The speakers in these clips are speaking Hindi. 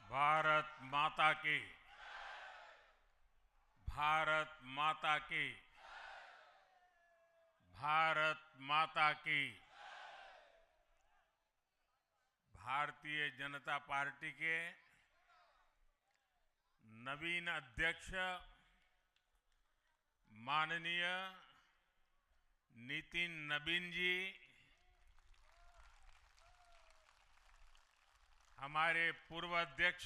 भारत माता की, भारत माता की, भारत माता की। भारतीय जनता पार्टी के नवीन अध्यक्ष माननीय नितिन नबीन जी, हमारे पूर्व अध्यक्ष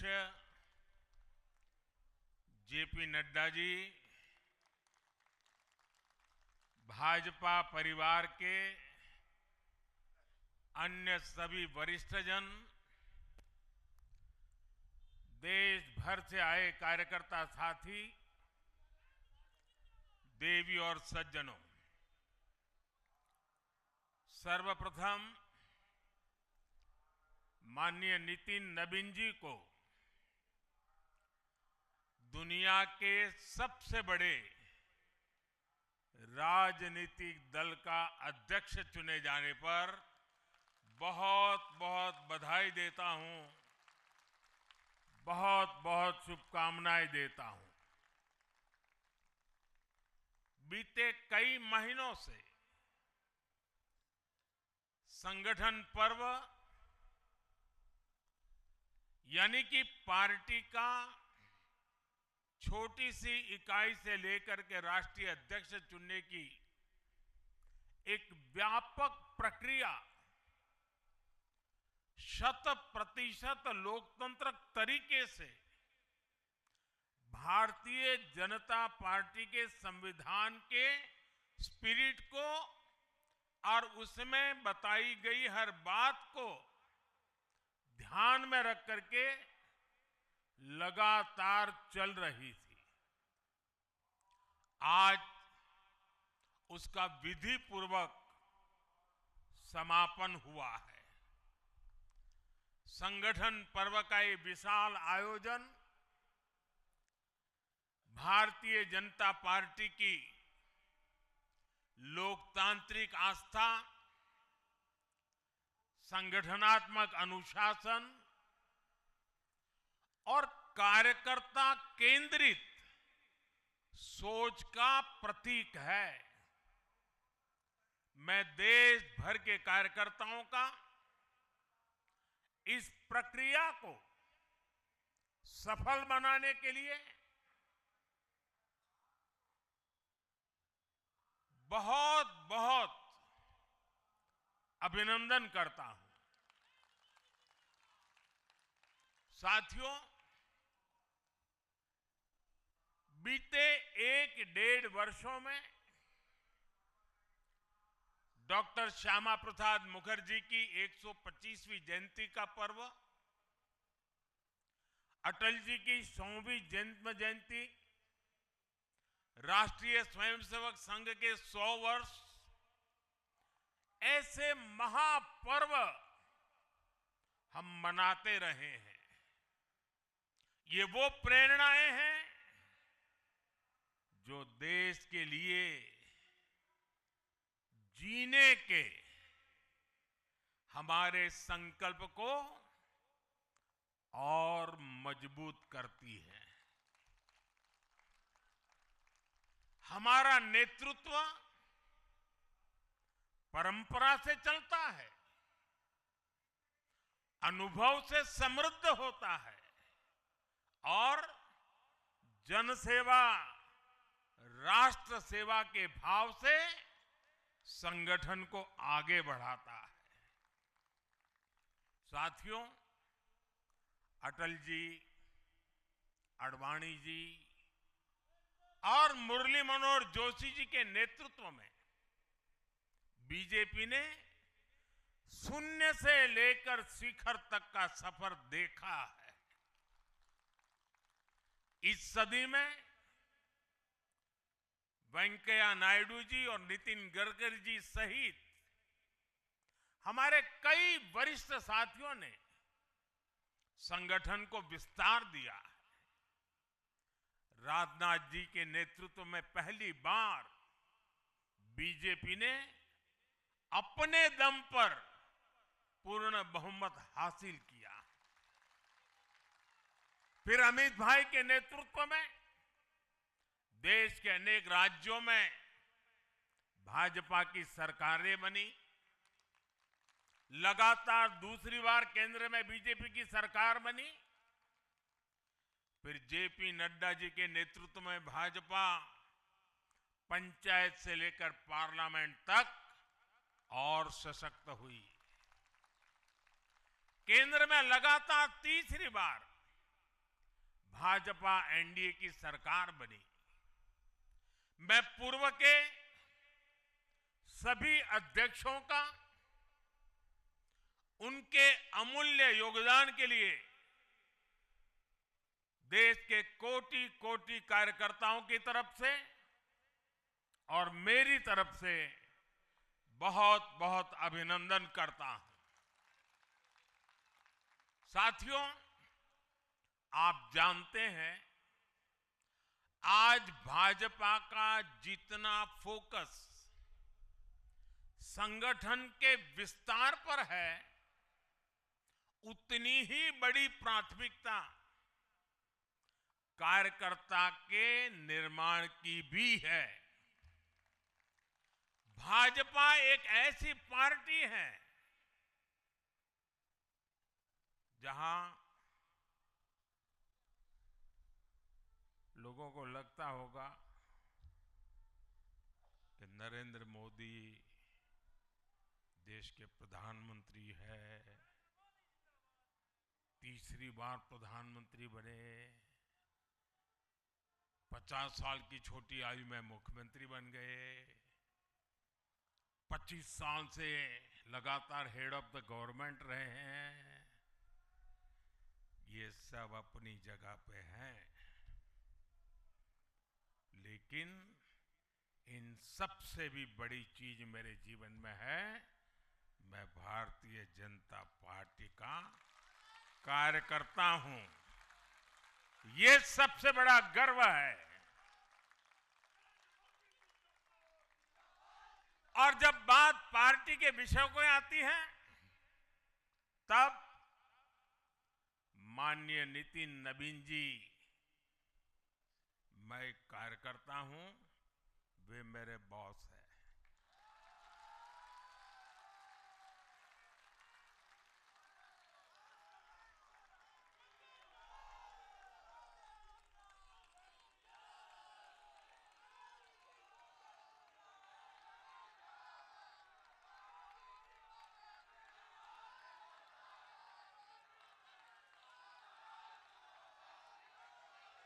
जेपी नड्डा जी, भाजपा परिवार के अन्य सभी वरिष्ठजन, देश भर से आए कार्यकर्ता साथी, देवी और सज्जनों, सर्वप्रथम माननीय नितिन नबीन जी को दुनिया के सबसे बड़े राजनीतिक दल का अध्यक्ष चुने जाने पर बहुत बहुत बधाई देता हूं, बहुत बहुत शुभकामनाएं देता हूं। बीते कई महीनों से संगठन पर्व यानी कि पार्टी का छोटी सी इकाई से लेकर के राष्ट्रीय अध्यक्ष चुनने की एक व्यापक प्रक्रिया 100% लोकतंत्र तरीके से भारतीय जनता पार्टी के संविधान के स्पिरिट को और उसमें बताई गई हर बात को ध्यान में रख करके लगातार चल रही थी। आज उसका विधि पूर्वक समापन हुआ है। संगठन पर्व का ये विशाल आयोजन भारतीय जनता पार्टी की लोकतांत्रिक आस्था, संगठनात्मक अनुशासन और कार्यकर्ता केंद्रित सोच का प्रतीक है। मैं देश भर के कार्यकर्ताओं का इस प्रक्रिया को सफल बनाने के लिए बहुत बहुत अभिनंदन करता हूं। साथियों, बीते 1-1.5 वर्षों में डॉक्टर श्यामा प्रसाद मुखर्जी की 125वीं जयंती का पर्व, अटल जी की 100वीं जन्म जयंती, राष्ट्रीय स्वयंसेवक संघ के 100 वर्ष, ऐसे महापर्व हम मनाते रहे हैं। ये वो प्रेरणाएं हैं जो देश के लिए जीने के हमारे संकल्प को और मजबूत करती है। हमारा नेतृत्व परंपरा से चलता है, अनुभव से समृद्ध होता है और जनसेवा, राष्ट्र सेवा के भाव से संगठन को आगे बढ़ाता है। साथियों, अटल जी, आडवाणी जी और मुरली मनोहर जोशी जी के नेतृत्व में बीजेपी ने शून्य से लेकर शिखर तक का सफर देखा है। इस सदी में वेंकैया नायडू जी और नितिन गडकरी जी सहित हमारे कई वरिष्ठ साथियों ने संगठन को विस्तार दिया है। राजनाथ जी के नेतृत्व में पहली बार बीजेपी ने अपने दम पर पूर्ण बहुमत हासिल किया। फिर अमित भाई के नेतृत्व में देश के अनेक राज्यों में भाजपा की सरकारें बनी। लगातार दूसरी बार केंद्र में बीजेपी की सरकार बनी। फिर जेपी नड्डा जी के नेतृत्व में भाजपा पंचायत से लेकर पार्लियामेंट तक और सशक्त हुई। केंद्र में लगातार तीसरी बार भाजपा एनडीए की सरकार बनी। मैं पूर्व के सभी अध्यक्षों का उनके अमूल्य योगदान के लिए देश के कोटि कोटि कार्यकर्ताओं की तरफ से और मेरी तरफ से बहुत बहुत अभिनंदन करता हूं। साथियों, आप जानते हैं आज भाजपा का जितना फोकस संगठन के विस्तार पर है, उतनी ही बड़ी प्राथमिकता कार्यकर्ता के निर्माण की भी है। भाजपा एक ऐसी पार्टी है जहां लोगों को लगता होगा कि नरेंद्र मोदी देश के प्रधानमंत्री है, तीसरी बार प्रधानमंत्री बने, 50 साल की छोटी आयु में मुख्यमंत्री बन गए, 25 साल से लगातार हेड ऑफ द गवर्नमेंट रहे हैं। ये सब अपनी जगह पे हैं, लेकिन इन सबसे भी बड़ी चीज मेरे जीवन में है, मैं भारतीय जनता पार्टी का कार्यकर्ता हूं। ये सबसे बड़ा गर्व है। और जब बात पार्टी के विषयों को आती है, तब माननीय नितिन नवीन जी, मैं एक कार्यकर्ता हूं, वे मेरे बॉस हैं।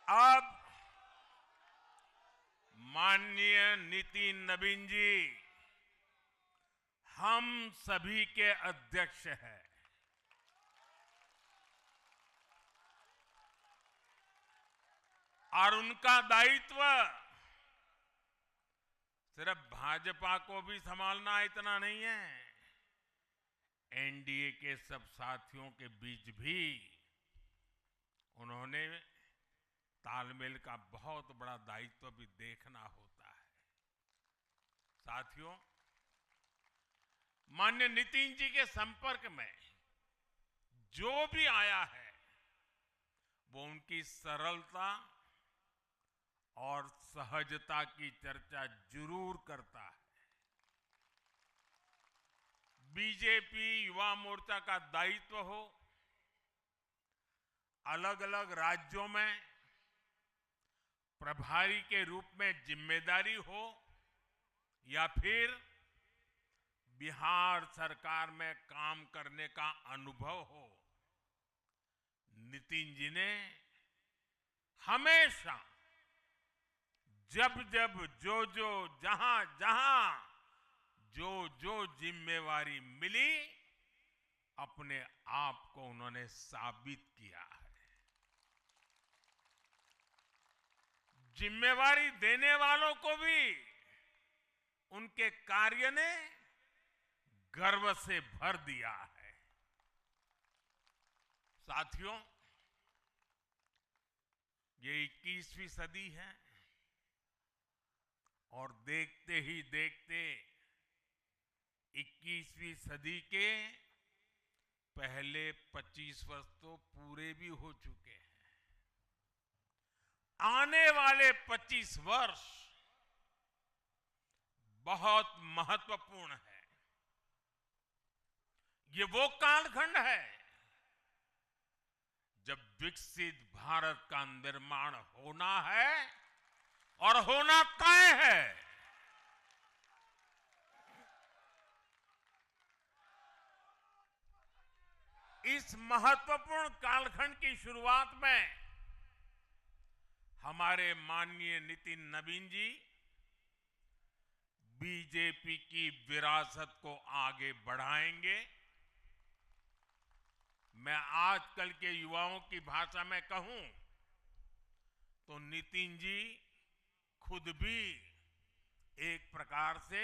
अब माननीय नितिन नवीन जी हम सभी के अध्यक्ष हैं। और उनका दायित्व सिर्फ भाजपा को भी संभालना इतना नहीं है, एनडीए के सब साथियों के बीच भी उन्होंने तालमेल का बहुत बड़ा दायित्व भी देखना होता है। साथियों, माननीय नितिन जी के संपर्क में जो भी आया है, वो उनकी सरलता और सहजता की चर्चा जरूर करता है। बीजेपी युवा मोर्चा का दायित्व हो, अलग अलग राज्यों में प्रभारी के रूप में जिम्मेदारी हो, या फिर बिहार सरकार में काम करने का अनुभव हो, नितिन जी ने हमेशा जब जब जो जहां जहां जो जिम्मेवारी मिली, अपने आप को उन्होंने साबित किया है। जिम्मेवारी देने वालों को भी उनके कार्य ने गर्व से भर दिया है। साथियों, ये 21वीं सदी है और देखते ही देखते 21वीं सदी के पहले 25 वर्ष तो पूरे भी हो चुके हैं। आने वाले 25 वर्ष बहुत महत्वपूर्ण है। ये वो कालखंड है जब विकसित भारत का निर्माण होना है और होना तय है। इस महत्वपूर्ण कालखंड की शुरुआत में हमारे माननीय नितिन नवीन जी बीजेपी की विरासत को आगे बढ़ाएंगे। मैं आजकल के युवाओं की भाषा में कहूं तो नितिन जी खुद भी एक प्रकार से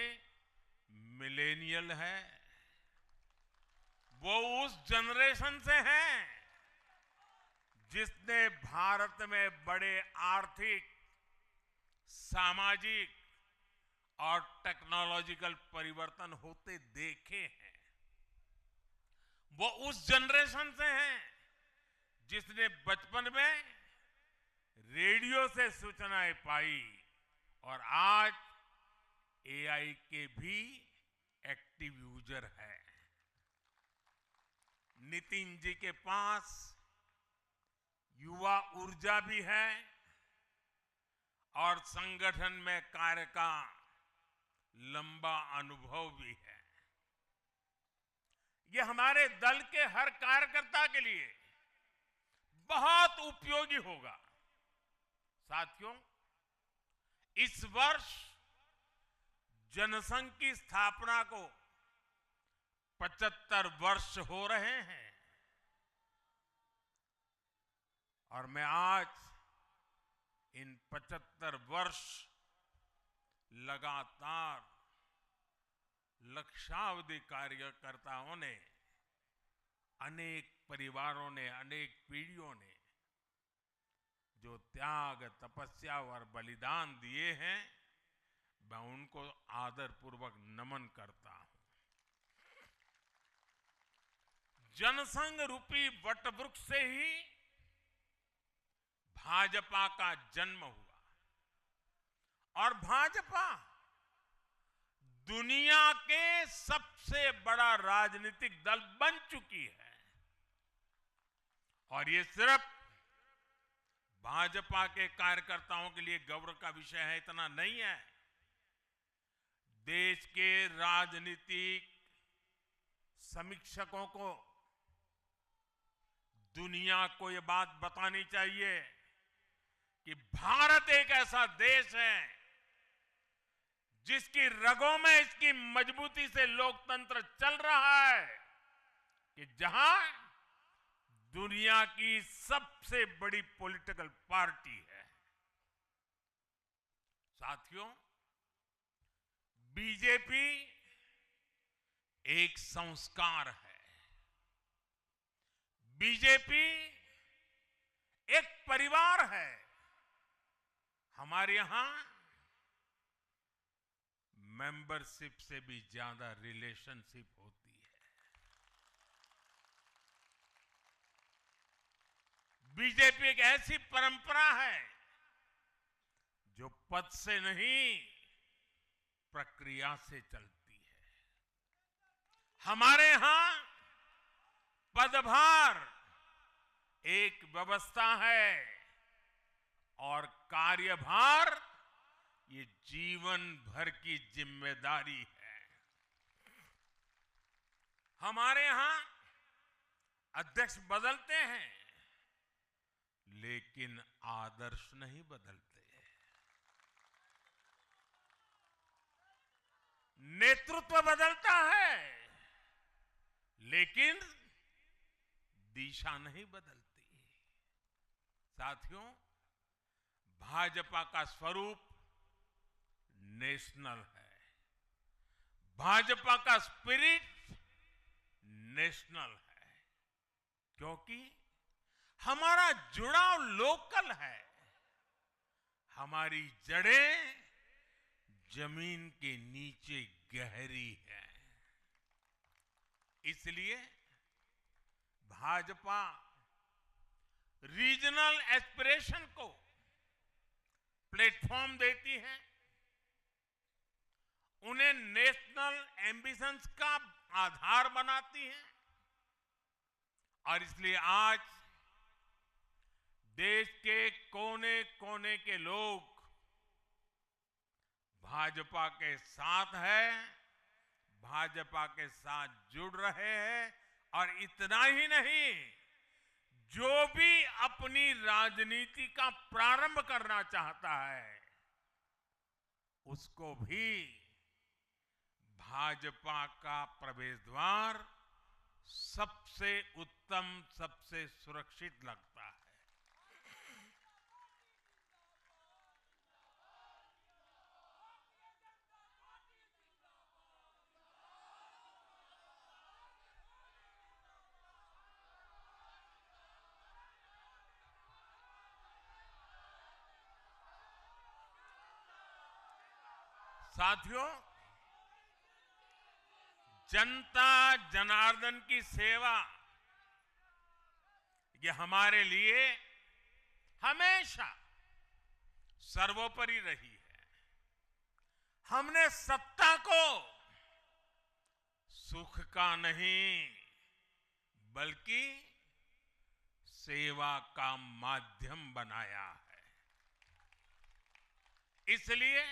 मिलेनियल है। वो उस जनरेशन से हैं जिसने भारत में बड़े आर्थिक, सामाजिक और टेक्नोलॉजिकल परिवर्तन होते देखे हैं। वो उस जनरेशन से हैं जिसने बचपन में रेडियो से सूचनाएं पाई और आज एआई के भी एक्टिव यूजर है। नितिन जी के पास युवा ऊर्जा भी है और संगठन में कार्य का लंबा अनुभव भी है। ये हमारे दल के हर कार्यकर्ता के लिए बहुत उपयोगी होगा। साथियों, इस वर्ष जनसंघ की स्थापना को 75 वर्ष हो रहे हैं और मैं आज इन 75 वर्ष लगातार लक्षावधि कार्यकर्ताओं ने, अनेक परिवारों ने, अनेक पीढ़ियों ने जो त्याग, तपस्या और बलिदान दिए हैं, मैं उनको आदरपूर्वक नमन करता हूं। जनसंघ रूपी वटवृक्ष से ही भाजपा का जन्म हुआ और भाजपा दुनिया के सबसे बड़ा राजनीतिक दल बन चुकी है। और ये सिर्फ भाजपा के कार्यकर्ताओं के लिए गौरव का विषय है इतना नहीं है। देश के राजनीतिक समीक्षकों को दुनिया को ये बात बतानी चाहिए कि भारत एक ऐसा देश है जिसकी रगों में इसकी मजबूती से लोकतंत्र चल रहा है, कि जहां दुनिया की सबसे बड़ी पॉलिटिकल पार्टी है। साथियों, बीजेपी एक संस्कार है। बीजेपी एक परिवार है। हमारे यहां मेंबरशिप से भी ज्यादा रिलेशनशिप होती है। बीजेपी एक ऐसी परंपरा है जो पद से नहीं, प्रक्रिया से चलती है। हमारे यहां पदभार एक व्यवस्था है और कार्यभार ये जीवन भर की जिम्मेदारी है। हमारे यहां अध्यक्ष बदलते हैं लेकिन आदर्श नहीं बदलते। नेतृत्व बदलता है लेकिन दिशा नहीं बदलती। साथियों, भाजपा का स्वरूप नेशनल है। भाजपा का स्पिरिट नेशनल है, क्योंकि हमारा जुड़ाव लोकल है। हमारी जड़ें जमीन के नीचे गहरी है। इसलिए भाजपा रीजनल एस्पिरेशन को प्लेटफॉर्म देती है, उन्हें नेशनल एम्बिशंस का आधार बनाती है। और इसलिए आज देश के कोने कोने के लोग भाजपा के साथ हैं, भाजपा के साथ जुड़ रहे हैं। और इतना ही नहीं, जो भी अपनी राजनीति का प्रारंभ करना चाहता है, उसको भी भाजपा का प्रवेश द्वार सबसे उत्तम, सबसे सुरक्षित लगता है। साथियों, जनता जनार्दन की सेवा ये हमारे लिए हमेशा सर्वोपरि रही है। हमने सत्ता को सुख का नहीं बल्कि सेवा का माध्यम बनाया है। इसलिए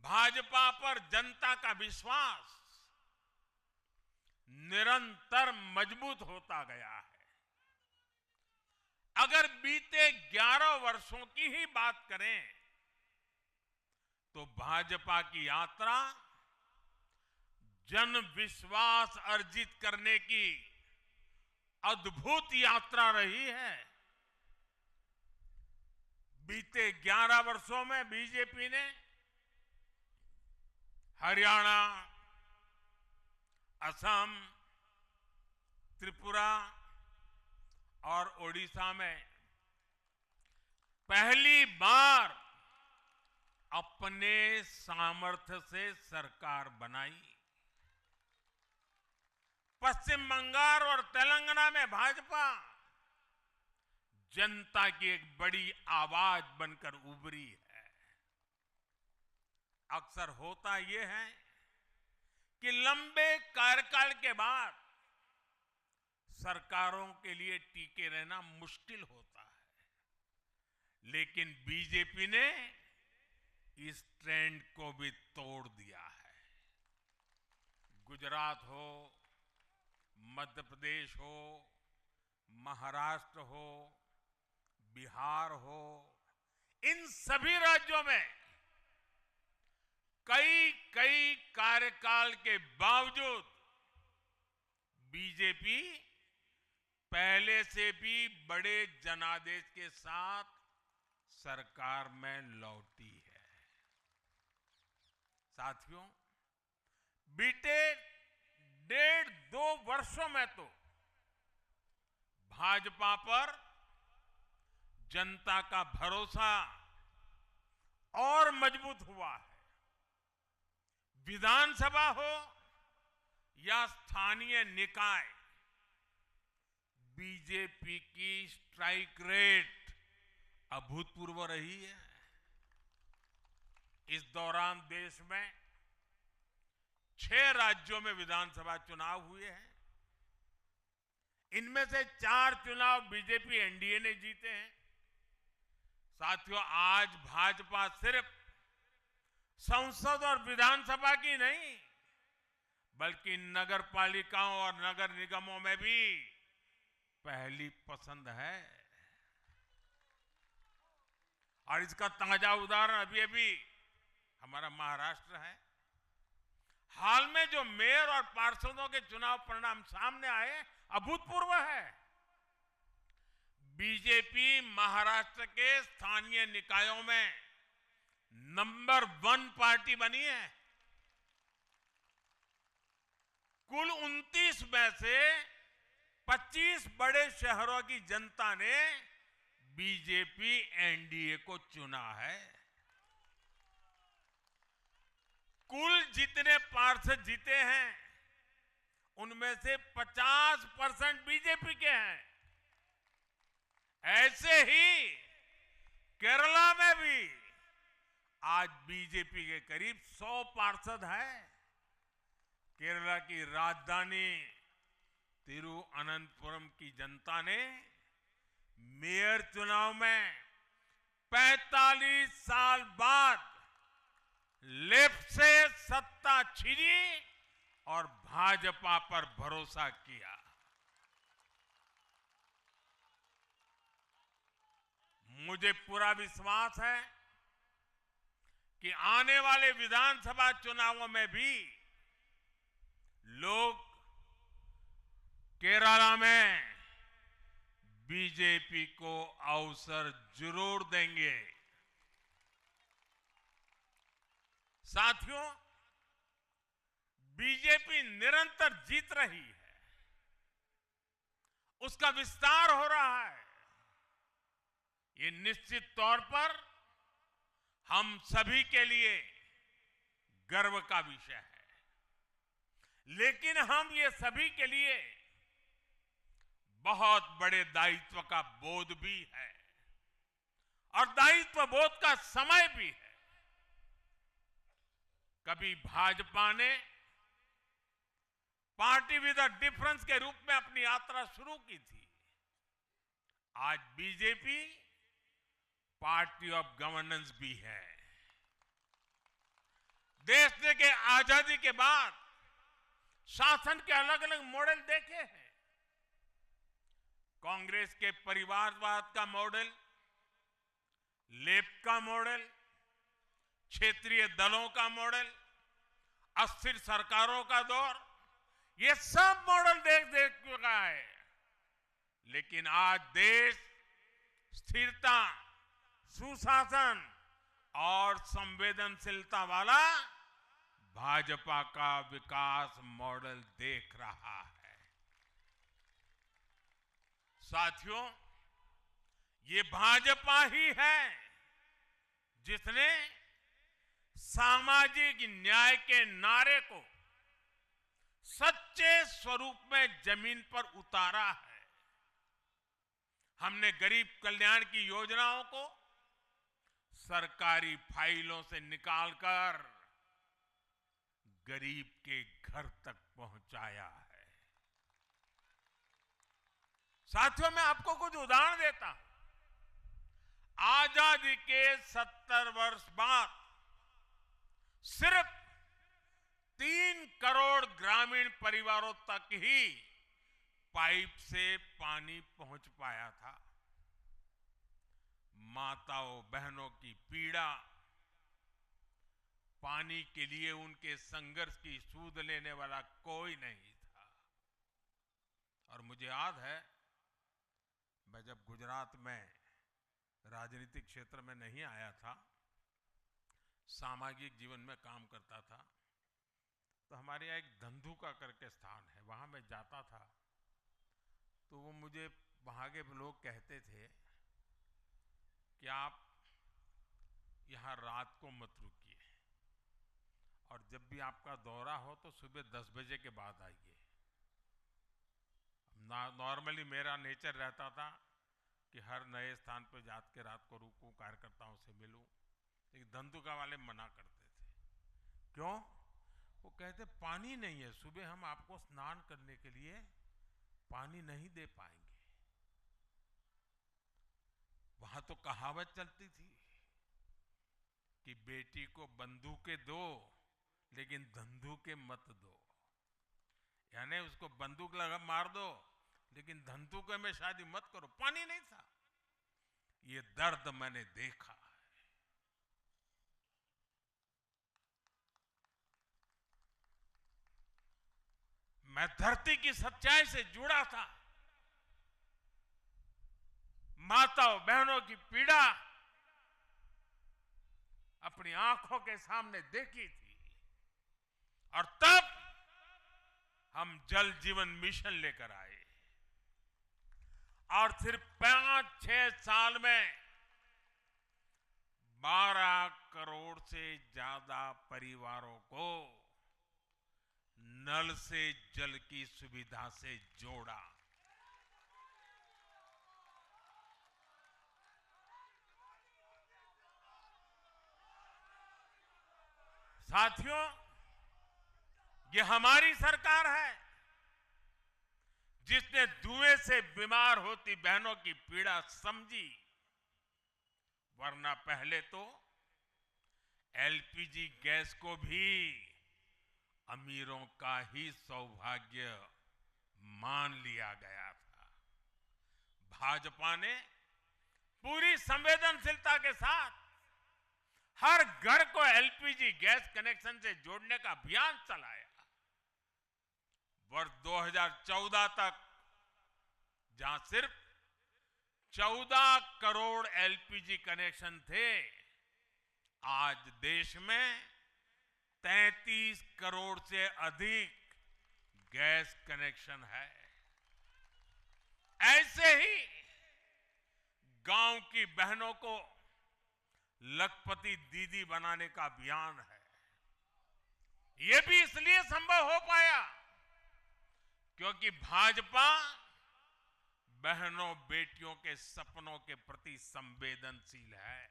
भाजपा पर जनता का विश्वास निरंतर मजबूत होता गया है। अगर बीते 11 वर्षों की ही बात करें तो भाजपा की यात्रा जन विश्वास अर्जित करने की अद्भुत यात्रा रही है। बीते 11 वर्षों में बीजेपी ने हरियाणा, असम, त्रिपुरा और ओडिशा में पहली बार अपने सामर्थ्य से सरकार बनाई। पश्चिम बंगाल और तेलंगाना में भाजपा जनता की एक बड़ी आवाज बनकर उभरी है। अक्सर होता यह है कि लंबे कार्यकाल के बाद सरकारों के लिए टिके रहना मुश्किल होता है, लेकिन बीजेपी ने इस ट्रेंड को भी तोड़ दिया है। गुजरात हो, मध्य प्रदेश हो, महाराष्ट्र हो, बिहार हो, इन सभी राज्यों में कई कार्यकाल के बावजूद बीजेपी पहले से भी बड़े जनादेश के साथ सरकार में लौटी है। साथियों, बीते 1.5-2 वर्षों में तो भाजपा पर जनता का भरोसा और मजबूत हुआ है। विधानसभा हो या स्थानीय निकाय, बीजेपी की स्ट्राइक रेट अभूतपूर्व रही है। इस दौरान देश में 6 राज्यों में विधानसभा चुनाव हुए हैं। इनमें से 4 चुनाव बीजेपी एनडीए ने जीते हैं। साथियों, आज भाजपा सिर्फ संसद और विधानसभा की नहीं बल्कि नगर पालिकाओं और नगर निगमों में भी पहली पसंद है। और इसका ताजा उदाहरण अभी हमारा महाराष्ट्र है। हाल में जो मेयर और पार्षदों के चुनाव परिणाम सामने आए, अभूतपूर्व है। बीजेपी महाराष्ट्र के स्थानीय निकायों में नंबर 1 पार्टी बनी है। कुल 29 में से 25 बड़े शहरों की जनता ने बीजेपी एनडीए को चुना है। कुल जितने पार्षद जीते हैं उनमें से 50% बीजेपी के हैं। ऐसे ही केरला के करीब 100 पार्षद हैं। केरला की राजधानी तिरुअनंतपुरम की जनता ने मेयर चुनाव में 45 साल बाद लेफ्ट से सत्ता छीनी और भाजपा पर भरोसा किया। मुझे पूरा विश्वास है कि आने वाले विधानसभा चुनावों में भी लोग केरला में बीजेपी को अवसर जरूर देंगे। साथियों, बीजेपी निरंतर जीत रही है, उसका विस्तार हो रहा है। ये निश्चित तौर पर हम सभी के लिए गर्व का विषय है, लेकिन हम ये सभी के लिए बहुत बड़े दायित्व का बोध भी है और दायित्व बोध का समय भी है। कभी भाजपा ने पार्टी विद अ डिफरेंस के रूप में अपनी यात्रा शुरू की थी। आज बीजेपी पार्टी ऑफ गवर्नेंस भी है। देश के आजादी के बाद शासन के अलग अलग मॉडल देखे हैं। कांग्रेस के परिवारवाद का मॉडल, लेफ्ट का मॉडल, क्षेत्रीय दलों का मॉडल, अस्थिर सरकारों का दौर, ये सब मॉडल देख चुका है। लेकिन आज देश स्थिरता, सुशासन और संवेदनशीलता वाला भाजपा का विकास मॉडल देख रहा है। साथियों, ये भाजपा ही है जिसने सामाजिक न्याय के नारे को सच्चे स्वरूप में जमीन पर उतारा है। हमने गरीब कल्याण की योजनाओं को सरकारी फाइलों से निकालकर गरीब के घर तक पहुंचाया है। साथियों, मैं आपको कुछ उदाहरण देता हूं। आजादी के 70 वर्ष बाद सिर्फ 3 करोड़ ग्रामीण परिवारों तक ही पाइप से पानी पहुंच पाया था। माताओं बहनों की पीड़ा, पानी के लिए उनके संघर्ष की सूध लेने वाला कोई नहीं था। और मुझे याद है, मैं जब गुजरात में राजनीतिक क्षेत्र में नहीं आया था, सामाजिक जीवन में काम करता था, तो हमारे यहाँ एक धंधुका करके स्थान है, वहां मैं जाता था तो वो मुझे वहां के लोग कहते थे कि आप यहाँ रात को मत रुकिए और जब भी आपका दौरा हो तो सुबह 10 बजे के बाद आइए। नॉर्मली मेरा नेचर रहता था कि हर नए स्थान पर जात के रात को रुकूं, कार्यकर्ताओं से मिलूं, लेकिन धंधुका वाले मना करते थे। क्यों? वो कहते पानी नहीं है, सुबह हम आपको स्नान करने के लिए पानी नहीं दे पाएंगे। वहां तो कहावत चलती थी कि बेटी को बंदूकें दो लेकिन धंधुके मत दो, यानी उसको बंदूक लगा मार दो लेकिन धंधुके में शादी मत करो। पानी नहीं था। ये दर्द मैंने देखा है। मैं धरती की सच्चाई से जुड़ा था। माताओं बहनों की पीड़ा अपनी आंखों के सामने देखी थी और तब हम जल जीवन मिशन लेकर आए और सिर्फ 5-6 साल में 12 करोड़ से ज्यादा परिवारों को नल से जल की सुविधा से जोड़ा। साथियों, ये हमारी सरकार है जिसने धुएं से बीमार होती बहनों की पीड़ा समझी, वरना पहले तो एलपीजी गैस को भी अमीरों का ही सौभाग्य मान लिया गया था। भाजपा ने पूरी संवेदनशीलता के साथ हर घर को एलपीजी गैस कनेक्शन से जोड़ने का अभियान चलाया। वर्ष 2014 तक जहां सिर्फ 14 करोड़ एलपीजी कनेक्शन थे, आज देश में 33 करोड़ से अधिक गैस कनेक्शन है। ऐसे ही गांव की बहनों को लखपति दीदी बनाने का अभियान है। यह भी इसलिए संभव हो पाया क्योंकि भाजपा बहनों बेटियों के सपनों के प्रति संवेदनशील है।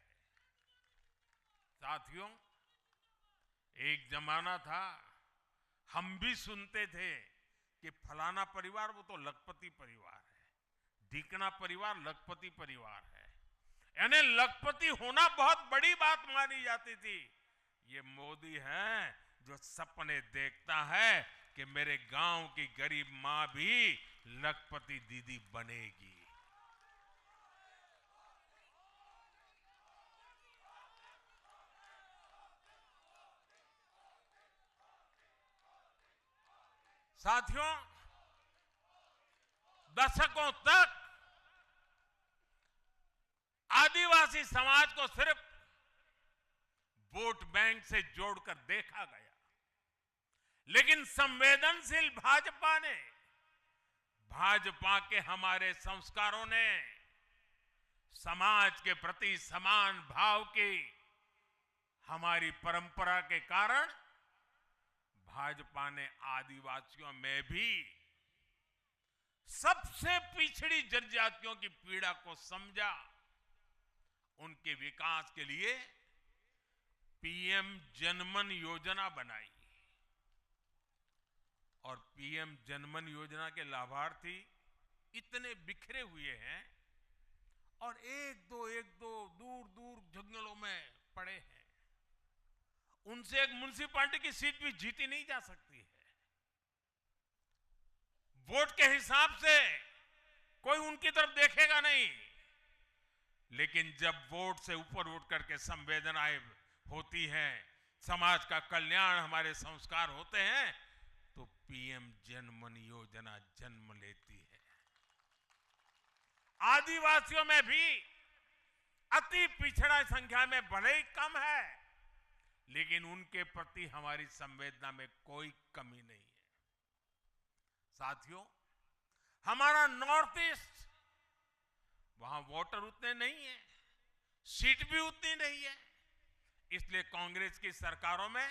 साथियों, एक जमाना था हम भी सुनते थे कि फलाना परिवार वो तो लखपति परिवार है, ढीकना परिवार लखपति परिवार है, यानी लखपति होना बहुत बड़ी बात मानी जाती थी। ये मोदी है जो सपने देखता है कि मेरे गांव की गरीब मां भी लखपति दीदी बनेगी। साथियों, दशकों तक आदिवासी समाज को सिर्फ वोट बैंक से जोड़कर देखा गया, लेकिन संवेदनशील भाजपा ने, भाजपा के हमारे संस्कारों ने समाज के प्रति समान भाव की हमारी परंपरा के कारण भाजपा ने आदिवासियों में भी सबसे पिछड़ी जनजातियों की पीड़ा को समझा। उनके विकास के लिए पीएम जनमन योजना बनाई और पीएम जनमन योजना के लाभार्थी इतने बिखरे हुए हैं और एक दो दूर दूर जंगलों में पड़े हैं। उनसे एक म्युनिसिपैलिटी की सीट भी जीती नहीं जा सकती है। वोट के हिसाब से कोई उनकी तरफ देखेगा नहीं, लेकिन जब वोट से ऊपर उठ करके संवेदनाएं होती हैं, समाज का कल्याण हमारे संस्कार होते हैं, तो पीएम जनमन योजना जन्म लेती है। आदिवासियों में भी अति पिछड़ा संख्या में भले ही कम है, लेकिन उनके प्रति हमारी संवेदना में कोई कमी नहीं है। साथियों, हमारा नॉर्थ ईस्ट, वहां वोटर उतने नहीं है, सीट भी उतनी नहीं है, इसलिए कांग्रेस की सरकारों में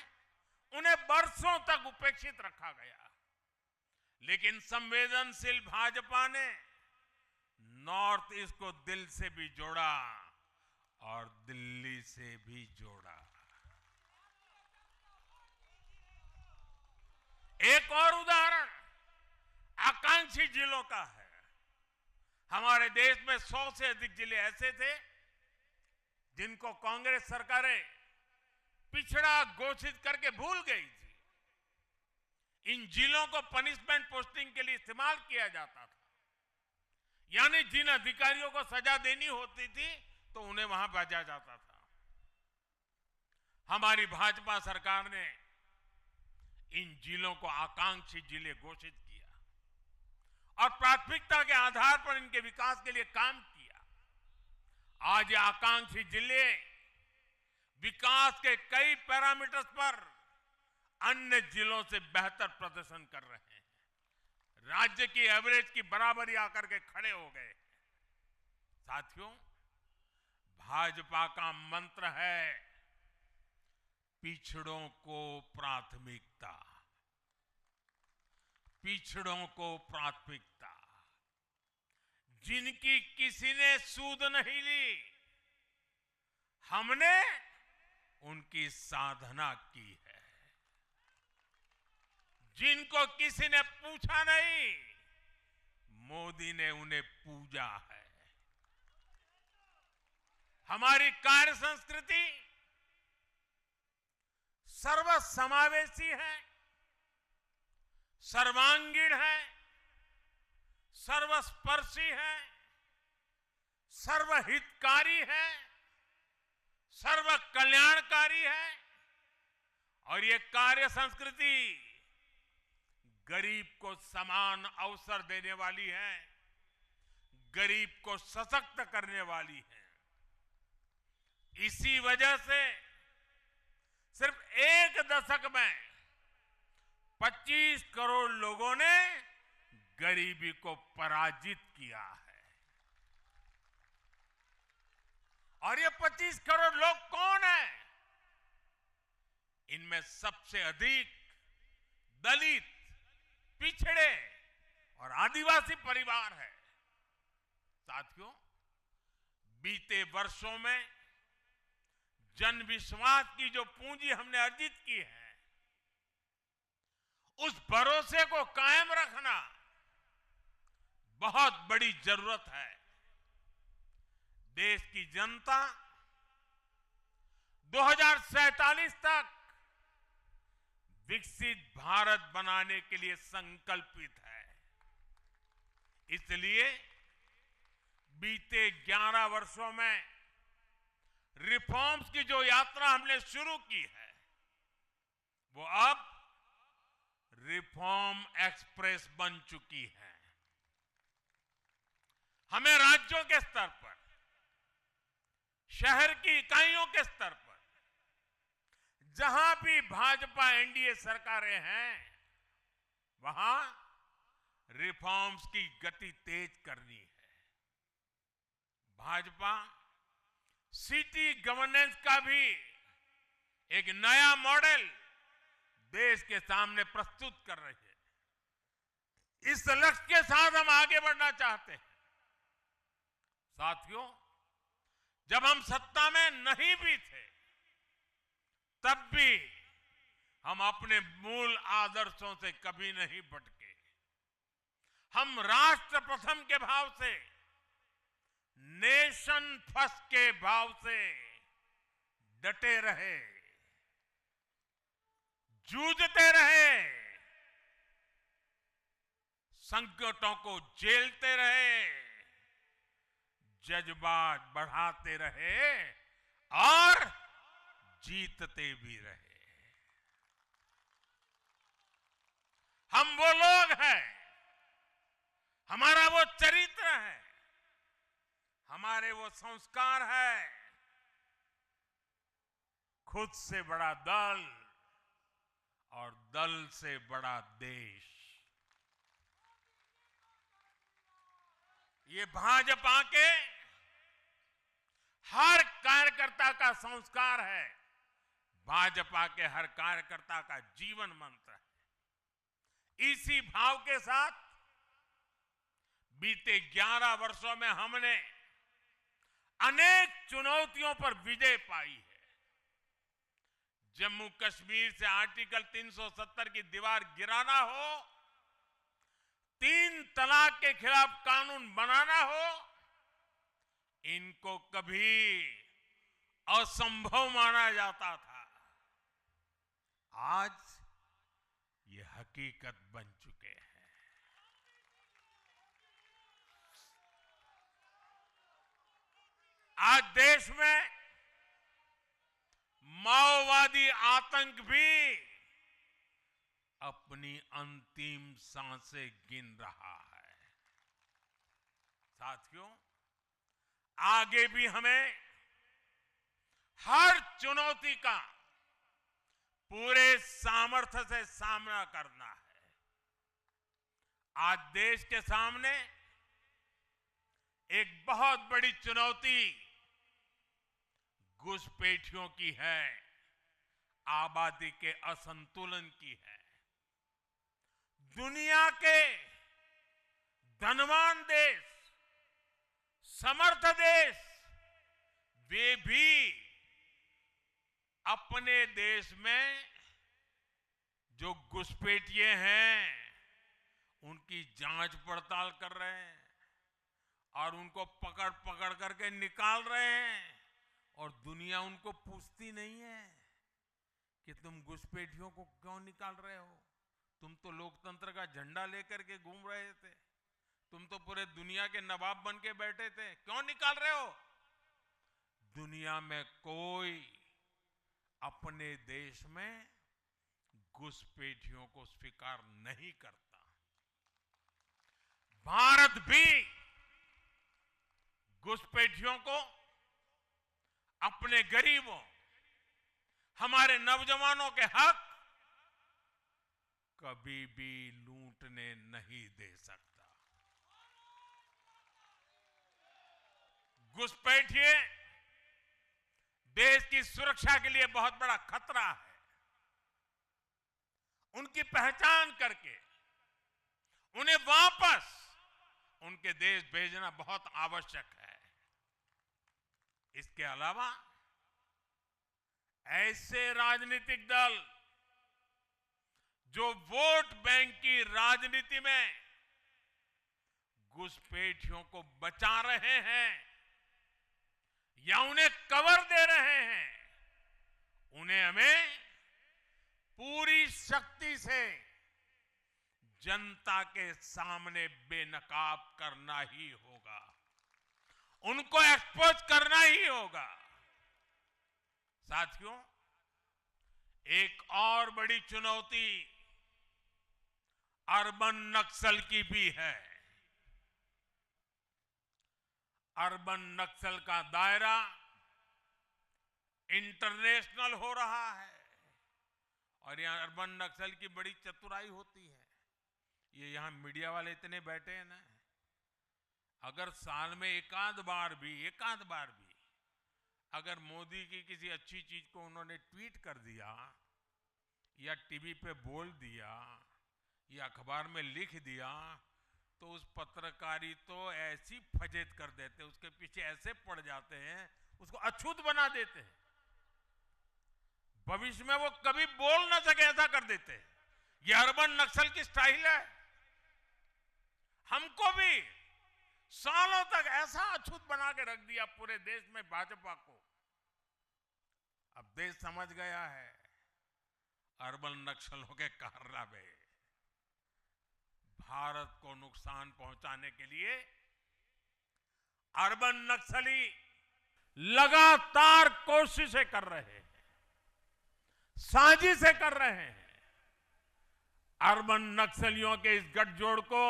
उन्हें बरसों तक उपेक्षित रखा गया। लेकिन संवेदनशील भाजपा ने नॉर्थ ईस्ट को दिल से भी जोड़ा और दिल्ली से भी जोड़ा। एक और उदाहरण आकांक्षी जिलों का है। हमारे देश में 100 से अधिक जिले ऐसे थे जिनको कांग्रेस सरकारें पिछड़ा घोषित करके भूल गई थी। इन जिलों को पनिशमेंट पोस्टिंग के लिए इस्तेमाल किया जाता था, यानी जिन अधिकारियों को सजा देनी होती थी तो उन्हें वहां भेजा जाता था। हमारी भाजपा सरकार ने इन जिलों को आकांक्षी जिले घोषित किया और प्राथमिकता के आधार पर इनके विकास के लिए काम किया। आज ये आकांक्षी जिले विकास के कई पैरामीटर्स पर अन्य जिलों से बेहतर प्रदर्शन कर रहे हैं, राज्य की एवरेज की बराबरी आकर के खड़े हो गए। साथियों, भाजपा का मंत्र है पिछड़ों को प्राथमिकता, पिछड़ों को प्राथमिकता। जिनकी किसी ने सूद नहीं ली, हमने उनकी साधना की है। जिनको किसी ने पूछा नहीं, मोदी ने उन्हें पूजा है। हमारी कार्य संस्कृति सर्वसमावेशी है, सर्वांगीण है, सर्वस्पर्शी है, सर्वहितकारी है, सर्व कल्याणकारी है। और ये कार्य संस्कृति गरीब को समान अवसर देने वाली है, गरीब को सशक्त करने वाली है। इसी वजह से सिर्फ एक दशक में 25 करोड़ लोगों ने गरीबी को पराजित किया है। और ये 25 करोड़ लोग कौन हैं? इनमें सबसे अधिक दलित, पिछड़े और आदिवासी परिवार है। साथियों, बीते वर्षों में जन विश्वास की जो पूंजी हमने अर्जित की है, उस भरोसे को कायम रखना बहुत बड़ी जरूरत है। देश की जनता 2047 तक विकसित भारत बनाने के लिए संकल्पित है। इसलिए बीते 11 वर्षों में रिफॉर्म्स की जो यात्रा हमने शुरू की है, वो अब रिफॉर्म एक्सप्रेस बन चुकी है। हमें राज्यों के स्तर पर, शहर की इकाइयों के स्तर पर, जहां भी भाजपा एनडीए सरकारें हैं, वहां रिफॉर्म्स की गति तेज करनी है। भाजपा सिटी गवर्नेंस का भी एक नया मॉडल देश के सामने प्रस्तुत कर रही है। इस लक्ष्य के साथ हम आगे बढ़ना चाहते हैं। साथियों, जब हम सत्ता में नहीं भी थे, तब भी हम अपने मूल आदर्शों से कभी नहीं भटके। हम राष्ट्र प्रथम के भाव से, नेशन फर्स्ट के भाव से डटे रहे, जूझते रहे, संकटों को झेलते रहे, जज्बात बढ़ाते रहे और जीतते भी रहे। हम वो लोग हैं, हमारा वो चरित्र है, हमारे वो संस्कार है। खुद से बड़ा दल और दल से बड़ा देश, ये भाजपा के हर कार्यकर्ता का संस्कार है, भाजपा के हर कार्यकर्ता का जीवन मंत्र है। इसी भाव के साथ बीते 11 वर्षों में हमने अनेक चुनौतियों पर विजय पाई है। जम्मू कश्मीर से आर्टिकल 370 की दीवार गिराना हो, 3 तलाक के खिलाफ कानून बनाना हो, इनको कभी असंभव माना जाता था। आज ये हकीकत बन चुके हैं। आज देश में माओवादी आतंक भी अपनी अंतिम सांसें गिन रहा है। साथियों, आगे भी हमें हर चुनौती का पूरे सामर्थ्य से सामना करना है। आज देश के सामने एक बहुत बड़ी चुनौती घुसपैठियों की है, आबादी के असंतुलन की है। दुनिया के धनवान देश, समर्थ देश, वे भी अपने देश में जो घुसपैठिए हैं उनकी जांच पड़ताल कर रहे हैं और उनको पकड़ पकड़ करके निकाल रहे हैं, और दुनिया उनको पूछती नहीं है कि तुम घुसपैठियों को क्यों निकाल रहे हो। तुम तो लोकतंत्र का झंडा लेकर के घूम रहे थे, तुम तो पूरे दुनिया के नवाब बन के बैठे थे, क्यों निकाल रहे हो। दुनिया में कोई अपने देश में घुसपैठियों को स्वीकार नहीं करता। भारत भी घुसपैठियों को अपने गरीबों, हमारे नौजवानों के हक कभी भी लूटने नहीं दे सकता। घुसपैठिए देश की सुरक्षा के लिए बहुत बड़ा खतरा है। उनकी पहचान करके उन्हें वापस उनके देश भेजना बहुत आवश्यक है। इसके अलावा ऐसे राजनीतिक दल जो वोट बैंक की राजनीति में घुसपैठियों को बचा रहे हैं या उन्हें कवर दे रहे हैं, उन्हें हमें पूरी शक्ति से जनता के सामने बेनकाब करना ही होगा, उनको एक्सपोज करना ही होगा। साथियों, एक और बड़ी चुनौती अर्बन नक्सल की भी है। अर्बन नक्सल का दायरा इंटरनेशनल हो रहा है और यहां अर्बन नक्सल की बड़ी चतुराई होती है। ये यहां मीडिया वाले इतने बैठे हैं ना, अगर साल में एकाध बार भी अगर मोदी की किसी अच्छी चीज को उन्होंने ट्वीट कर दिया या टीवी पे बोल दिया या अखबार में लिख दिया, तो उस पत्रकारी तो ऐसी फजेत कर देते, उसके पीछे ऐसे पड़ जाते हैं, उसको अछूत बना देते हैं, भविष्य में वो कभी बोल ना सके ऐसा कर देते हैं। ये अर्बन नक्सल की स्टाइल है। हमको भी सालों तक ऐसा अछूत बना के रख दिया पूरे देश में भाजपा को। अब देश समझ गया है अर्बन नक्सलों के कारनामे। भारत को नुकसान पहुंचाने के लिए अर्बन नक्सली लगातार कोशिशें कर रहे हैं, साजिशें कर रहे हैं। अर्बन नक्सलियों के इस गठजोड़ को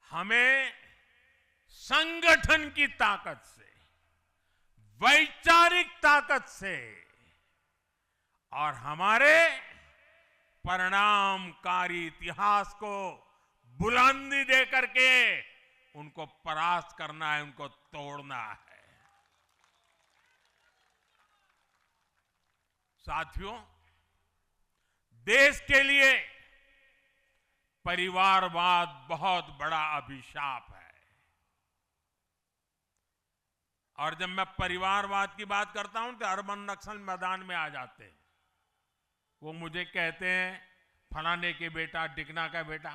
हमें संगठन की ताकत से, वैचारिक ताकत से और हमारे परिणामकारी इतिहास को बुलंदी दे करके उनको परास्त करना है, उनको तोड़ना है। साथियों, देश के लिए परिवारवाद बहुत बड़ा अभिशाप है। और जब मैं परिवारवाद की बात करता हूं तो अर्बन नक्सल मैदान में आ जाते हैं। वो मुझे कहते हैं फलाने के बेटा, डिकना का बेटा,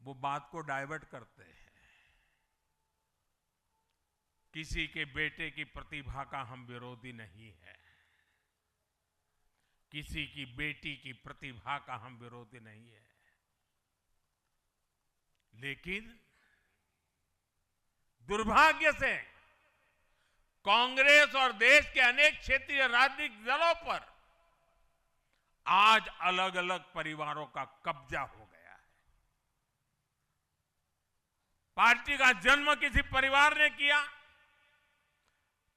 वो बात को डाइवर्ट करते हैं। किसी के बेटे की प्रतिभा का हम विरोधी नहीं है, किसी की बेटी की प्रतिभा का हम विरोधी नहीं है, लेकिन दुर्भाग्य से कांग्रेस और देश के अनेक क्षेत्रीय राजनीतिक दलों पर आज अलग अलग परिवारों का कब्जा हो गया है। पार्टी का जन्म किसी परिवार ने किया,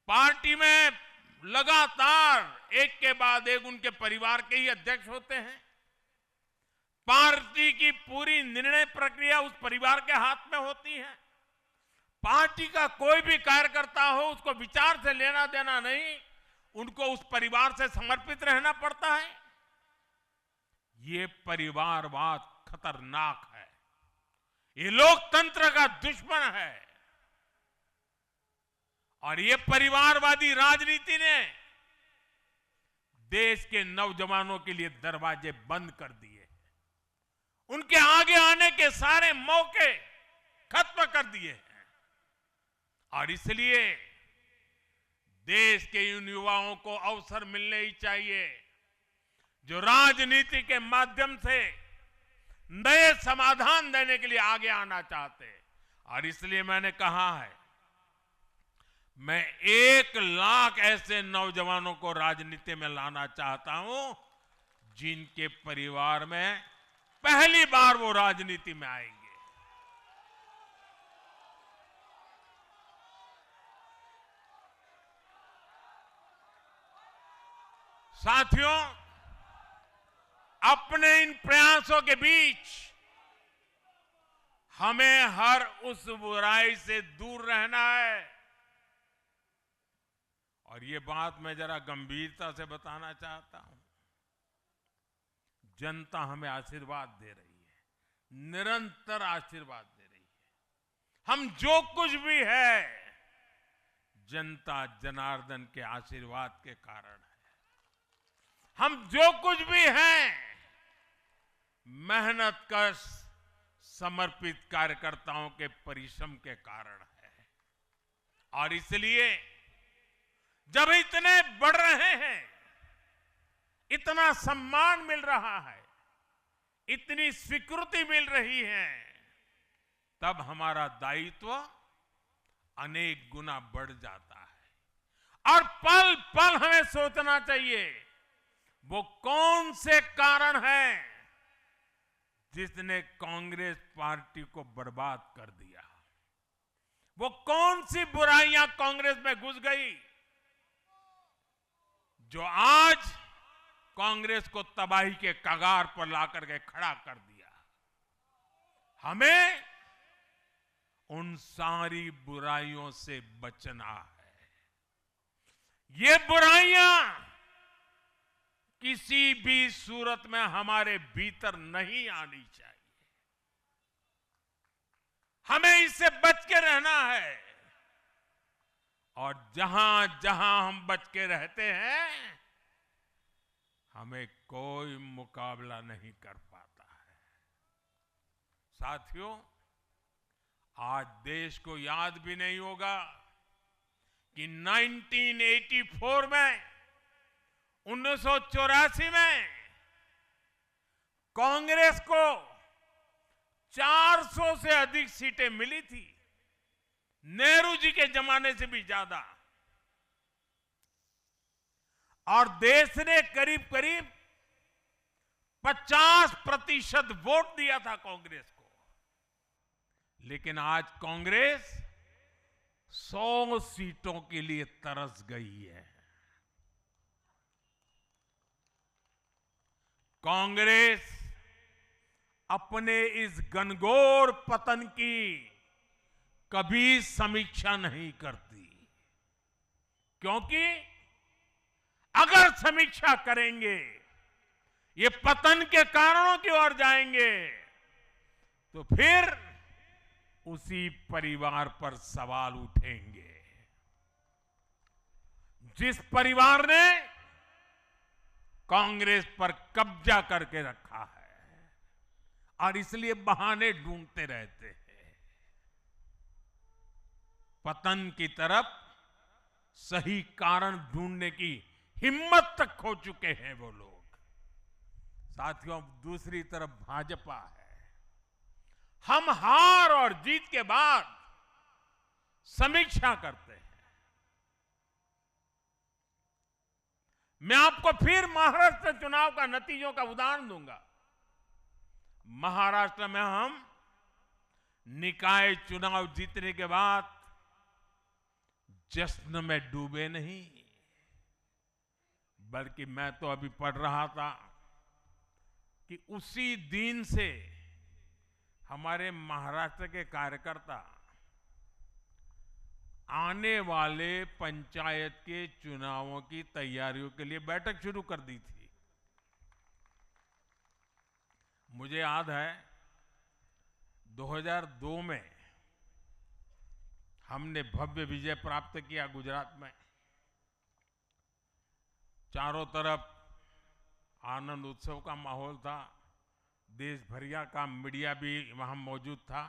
पार्टी में लगातार एक के बाद एक उनके परिवार के ही अध्यक्ष होते हैं, पार्टी की पूरी निर्णय प्रक्रिया उस परिवार के हाथ में होती है, पार्टी का कोई भी कार्यकर्ता हो उसको विचार से लेना देना नहीं, उनको उस परिवार से समर्पित रहना पड़ता है। ये परिवारवाद खतरनाक है, ये लोकतंत्र का दुश्मन है और ये परिवारवादी राजनीति ने देश के नौजवानों के लिए दरवाजे बंद कर दिए, उनके आगे आने के सारे मौके खत्म कर दिए हैं। और इसलिए देश के उन युवाओं को अवसर मिलने ही चाहिए जो राजनीति के माध्यम से नए समाधान देने के लिए आगे आना चाहते हैं। और इसलिए मैंने कहा है, मैं 1 लाख ऐसे नौजवानों को राजनीति में लाना चाहता हूं जिनके परिवार में पहली बार वो राजनीति में आएंगे। साथियों, अपने इन प्रयासों के बीच हमें हर उस बुराई से दूर रहना है। और ये बात मैं जरा गंभीरता से बताना चाहता हूं। जनता हमें आशीर्वाद दे रही है, निरंतर आशीर्वाद दे रही है। हम जो कुछ भी है, जनता जनार्दन के आशीर्वाद के कारण है। हम जो कुछ भी हैं, मेहनत कश समर्पित कार्यकर्ताओं के परिश्रम के कारण है। और इसलिए जब इतने बढ़ रहे हैं, इतना सम्मान मिल रहा है, इतनी स्वीकृति मिल रही है, तब हमारा दायित्व अनेक गुना बढ़ जाता है। और पल पल हमें सोचना चाहिए, वो कौन से कारण हैं जिसने कांग्रेस पार्टी को बर्बाद कर दिया। वो कौन सी बुराइयां कांग्रेस में घुस गई जो आज कांग्रेस को तबाही के कगार पर लाकर के खड़ा कर दिया। हमें उन सारी बुराइयों से बचना है। ये बुराइयां किसी भी सूरत में हमारे भीतर नहीं आनी चाहिए। हमें इससे बच के रहना है। और जहां जहां हम बच के रहते हैं, हमें कोई मुकाबला नहीं कर पाता है। साथियों, आज देश को याद भी नहीं होगा कि 1984 में 1984 में कांग्रेस को 400 से अधिक सीटें मिली थी, नेहरू जी के जमाने से भी ज्यादा। और देश ने करीब करीब 50% वोट दिया था कांग्रेस को। लेकिन आज कांग्रेस 100 सीटों के लिए तरस गई है। कांग्रेस अपने इस घनघोर पतन की कभी समीक्षा नहीं करती, क्योंकि अगर समीक्षा करेंगे, ये पतन के कारणों की ओर जाएंगे, तो फिर उसी परिवार पर सवाल उठेंगे। जिस परिवार ने कांग्रेस पर कब्जा करके रखा है और इसलिए बहाने ढूंढते रहते हैं। पतन की तरफ सही कारण ढूंढने की हिम्मत तक खो चुके हैं वो लोग। साथियों, दूसरी तरफ भाजपा है। हम हार और जीत के बाद समीक्षा करते हैं। मैं आपको फिर महाराष्ट्र चुनाव का नतीजों का उदाहरण दूंगा। महाराष्ट्र में हम निकाय चुनाव जीतने के बाद जश्न में डूबे नहीं, बल्कि मैं तो अभी पढ़ रहा था कि उसी दिन से हमारे महाराष्ट्र के कार्यकर्ता आने वाले पंचायत के चुनावों की तैयारियों के लिए बैठक शुरू कर दी थी। मुझे याद है 2002 में हमने भव्य विजय प्राप्त किया गुजरात में। चारों तरफ आनंद उत्सव का माहौल था। देश भरिया का मीडिया भी वहाँ मौजूद था।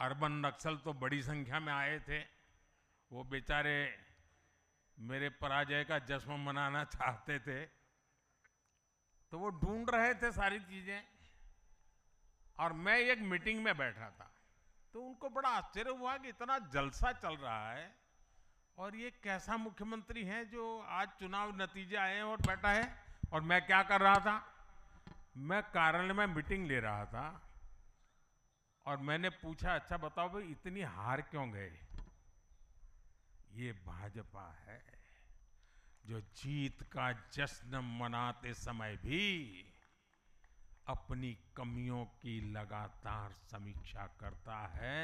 अर्बन नक्सल तो बड़ी संख्या में आए थे। वो बेचारे मेरे पराजय का जश्न मनाना चाहते थे, तो वो ढूंढ रहे थे सारी चीजें। और मैं एक मीटिंग में बैठा था, तो उनको बड़ा आश्चर्य हुआ कि इतना जलसा चल रहा है और ये कैसा मुख्यमंत्री है जो आज चुनाव नतीजे आए हैं और बैठा है। और मैं क्या कर रहा था, मैं कार्यालय में मीटिंग ले रहा था। और मैंने पूछा, अच्छा बताओ भाई इतनी हार क्यों गए? ये भाजपा है जो जीत का जश्न मनाते समय भी अपनी कमियों की लगातार समीक्षा करता है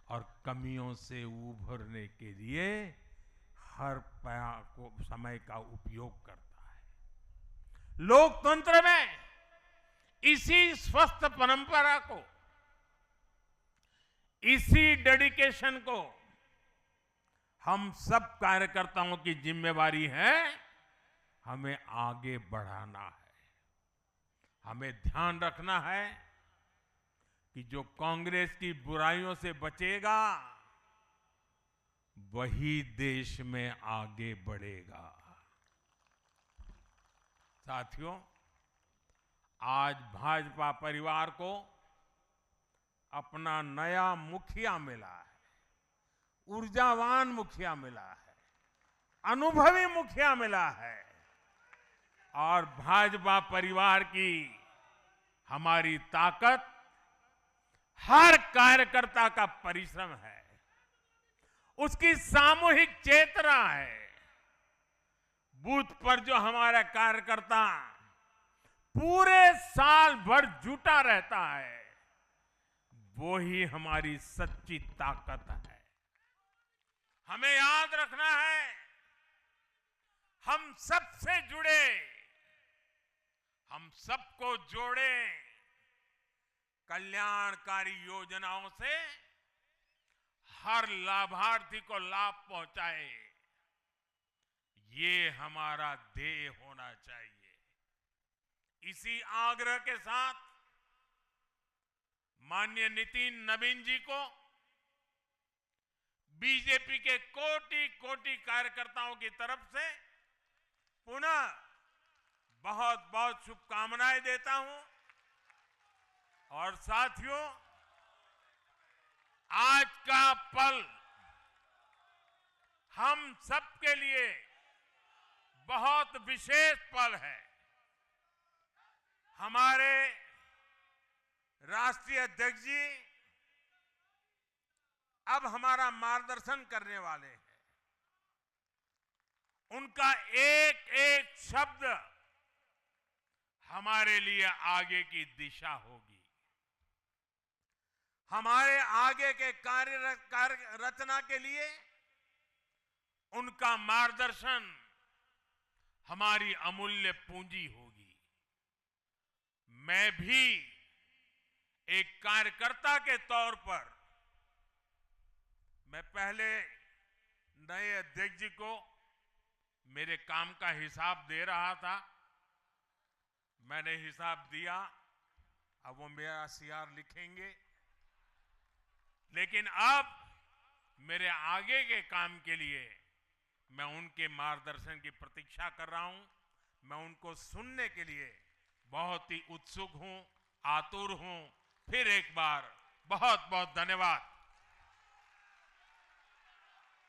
और कमियों से उभरने के लिए हर समय का उपयोग करता है। लोकतंत्र में इसी स्वस्थ परंपरा को, इसी डेडिकेशन को हम सब कार्यकर्ताओं की जिम्मेवारी है, हमें आगे बढ़ाना है। हमें ध्यान रखना है कि जो कांग्रेस की बुराइयों से बचेगा वही देश में आगे बढ़ेगा। साथियों, आज भाजपा परिवार को अपना नया मुखिया मिला है, ऊर्जावान मुखिया मिला है, अनुभवी मुखिया मिला है। और भाजपा परिवार की हमारी ताकत हर कार्यकर्ता का परिश्रम है, उसकी सामूहिक चेतना है। बूथ पर जो हमारा कार्यकर्ता पूरे साल भर जुटा रहता है, वो ही हमारी सच्ची ताकत है। हमें याद रखना है, हम सबसे जुड़े, हम सबको जोड़े, कल्याणकारी योजनाओं से हर लाभार्थी को लाभ पहुंचाए, ये हमारा ध्येय होना चाहिए। इसी आग्रह के साथ माननीय नितिन नवीन जी को बीजेपी के कोटि कोटि कार्यकर्ताओं की तरफ से पुनः बहुत बहुत शुभकामनाएं देता हूं। और साथियों, आज का पल हम सबके लिए बहुत विशेष पल है। हमारे राष्ट्रीय अध्यक्ष जी अब हमारा मार्गदर्शन करने वाले हैं। उनका एक एक शब्द हमारे लिए आगे की दिशा होगी। हमारे आगे के कार्य रचना के लिए उनका मार्गदर्शन हमारी अमूल्य पूंजी होगी। मैं भी एक कार्यकर्ता के तौर पर, मैं पहले नए अध्यक्ष जी को मेरे काम का हिसाब दे रहा था। मैंने हिसाब दिया, अब वो मेरा सीआर लिखेंगे। लेकिन अब मेरे आगे के काम के लिए मैं उनके मार्गदर्शन की प्रतीक्षा कर रहा हूं। मैं उनको सुनने के लिए बहुत ही उत्सुक हूं, आतुर हूं। फिर एक बार बहुत बहुत धन्यवाद।